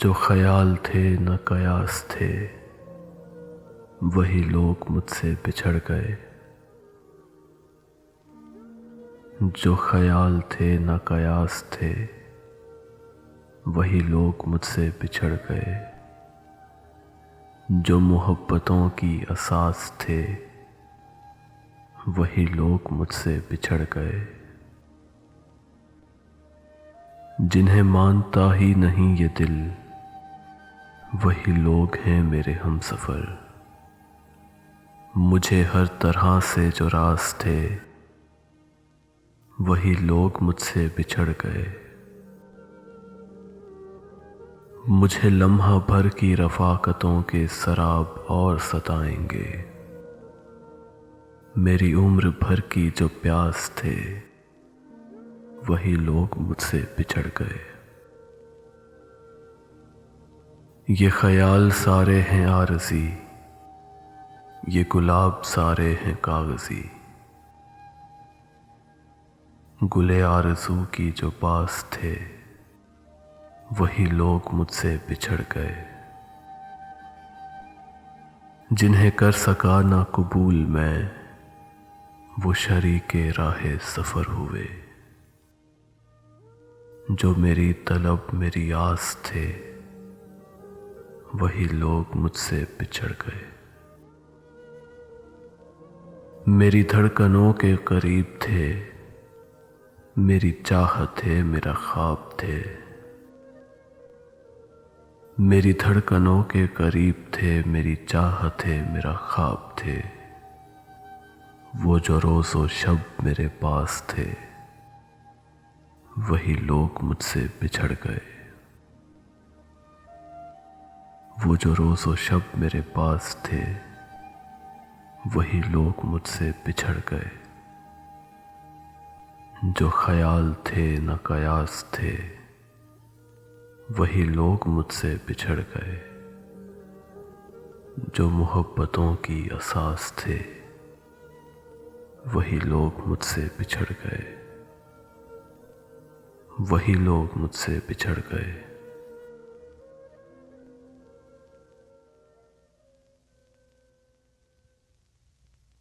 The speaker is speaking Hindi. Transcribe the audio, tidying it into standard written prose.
जो ख्याल थे न कयास थे, वही लोग मुझसे बिछड़ गए। जो ख्याल थे न कयास थे, वही लोग मुझसे बिछड़ गए। जो मोहब्बतों की असास थे, वही लोग मुझसे बिछड़ गए। जिन्हें मानता ही नहीं ये दिल, वही लोग हैं मेरे हमसफर। मुझे हर तरह से जो रास थे, वही लोग मुझसे बिछड़ गए। मुझे लम्हा भर की रफ़ाकतों के सराब और सताएंगे। मेरी उम्र भर की जो प्यास थे, वही लोग मुझसे बिछड़ गए। ये ख्याल सारे हैं आरज़ी, ये गुलाब सारे हैं कागज़ी। गुले आरज़ू की जो पास थे, वही लोग मुझसे बिछड़ गए। जिन्हें कर सका ना कबूल मैं, वो शरीके राहे सफ़र हुए। जो मेरी तलब मेरी आस थे, वही लोग मुझसे बिछड़ गए। मेरी धड़कनों के करीब थे, मेरी चाहत थे मेरा ख्वाब थे। मेरी धड़कनों के करीब थे, मेरी चाहत थे मेरा ख्वाब थे। वो जो रोज़ो शब मेरे पास थे, वही लोग मुझसे बिछड़ गए। वो जो रोज़ो शब मेरे पास थे, वही लोग मुझसे बिछड़ गए। जो ख्याल थे न कयास थे, वही लोग मुझसे बिछड़ गए। जो मोहब्बतों की असास थे, वही लोग मुझसे बिछड़ गए। वही लोग मुझसे बिछड़ गए।